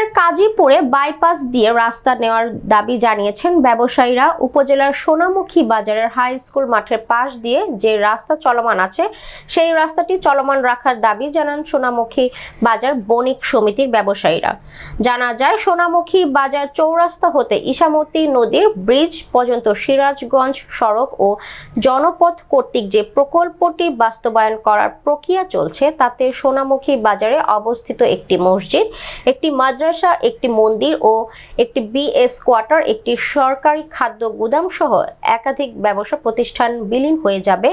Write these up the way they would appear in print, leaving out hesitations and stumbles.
গাজীপুরের কাজীপুরে বাইপাস দিয়ে রাস্তা নেওয়ার দাবি জানিয়েছেন ব্যবসায়ীরা। উপজেলার সোনামুখী বাজারের হাই স্কুল মাঠের পাশ দিয়ে যে রাস্তা চলমান আছে সেই রাস্তাটি চলমান রাখার দাবি জানান সোনামুখী বাজার বণিক সমিতির ব্যবসায়ীরা। জানা যায়, সোনামুখী বাজার চৌরাস্তা হতে ইসামতি নদীর ব্রিজ পর্যন্ত সিরাজগঞ্জ সড়ক ও জনপথ কর্তৃক যে প্রকল্পটি বাস্তবায়ন করার প্রক্রিয়া চলছে তাতে সোনামুখী বাজারে অবস্থিত একটি মসজিদ, একটি মাদ্রাসা, একটি মন্দির ও একটি বিএস কোয়ার্টার, একটি সরকারি খাদ্য গুদাম সহ একাধিক ব্যবসা প্রতিষ্ঠান বিলীন হয়ে যাবে।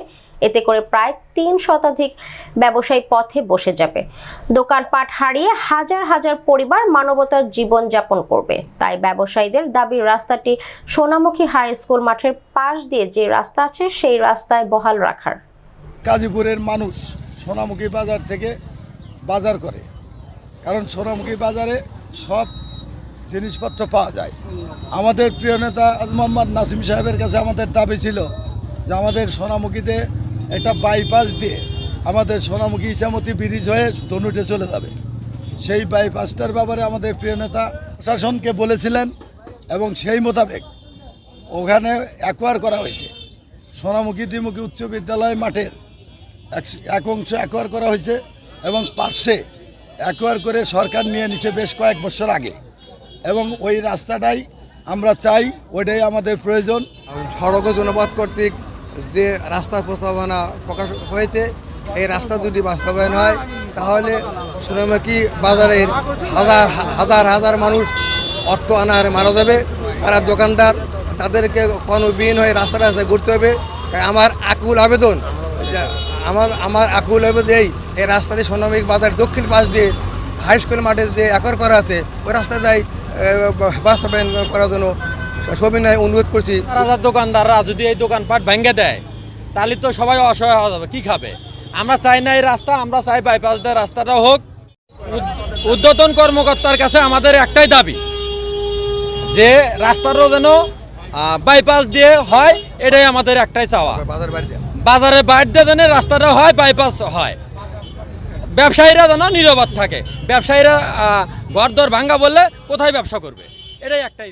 এতে করে প্রায় ৩ শতাধিক ব্যবসায়ী পথে বসে যাবে। দোকানপাট হারিয়ে হাজার হাজার পরিবার মানবতার জীবন যাপন করবে। তাই ব্যবসায়ীদের দাবি রাস্তাটি সোনামুখী হাই স্কুল মাঠের পাশ দিয়ে যে রাস্তা আছে সেই রাস্তায় বহাল রাখার। গাজীপুরের মানুষ সোনামুখী বাজার থেকে বাজার করে, কারণ সোনামুখী বাজারে সব জিনিসপত্র পাওয়া যায়। আমাদের প্রিয় নেতা মোহাম্মদ নাসিম সাহেবের কাছে আমাদের দাবি ছিল যে আমাদের সোনামুখীতে একটা বাইপাস দিয়ে আমাদের সোনামুখী ইসামতি ব্রিজ হয়ে ধনুটে চলে যাবে। সেই বাইপাসটার ব্যাপারে আমাদের প্রিয় নেতা প্রশাসনকে বলেছিলেন এবং সেই মোতাবেক ওখানে অ্যাকোয়ার করা হয়েছে। সোনামুখী দ্বিমুখী উচ্চ বিদ্যালয় মাঠের এক অংশ অ্যাকোয়ার করা হয়েছে এবং পাশে অ্যাকোয়ার করে সরকার নিয়ে নিছে বেশ কয়েক বছর আগে, এবং ওই রাস্তাটাই আমরা চাই, ওইটাই আমাদের প্রয়োজন। সড়ক ও জনপথ কর্তৃক যে রাস্তার প্রস্তাবনা প্রকাশ হয়েছে, এই রাস্তা যদি বাস্তবায়ন হয় তাহলে সোনামুখী বাজারের হাজার হাজার হাজার মানুষ অর্থ আনার মারা যাবে। তারা দোকানদার, তাদেরকে কর্মবিহীন হয়ে রাস্তায় রাস্তায় ঘুরতে হবে। আমার আকুল আবেদন এই রাস্তাতে সোনামুখী বাজার দক্ষিণ পাশ দিয়ে হাই স্কুল মাঠে যে একর করা আছে ওই রাস্তাটাই বাস্তবায়ন করার জন্য সবিনয় অনুরোধ করছি। দোকানদাররা যদি এই দোকানপাট ভেঙে দেয় তাহলে তো সবাই অসহায় হয়ে যাবে, কি খাবে? আমরা চাই না এই রাস্তা, আমরা চাই বাইপাস দিয়ে রাস্তাটা হোক। ঊর্ধ্বতন কর্মকর্তার কাছে আমাদের একটাই দাবি যে রাস্তারও যেন বাইপাস দিয়ে হয়, এটাই আমাদের একটাই চাওয়া। বাজারে বাইরে দিয়ে যেন রাস্তাটা হয়, বাইপাস হয়। ব্যবসায়ীরা যেন নীরব থাকে, ব্যবসায়ীরা ঘর দর ভাঙ্গা বললে কোথায় ব্যবসা করবে, এটাই একটাই।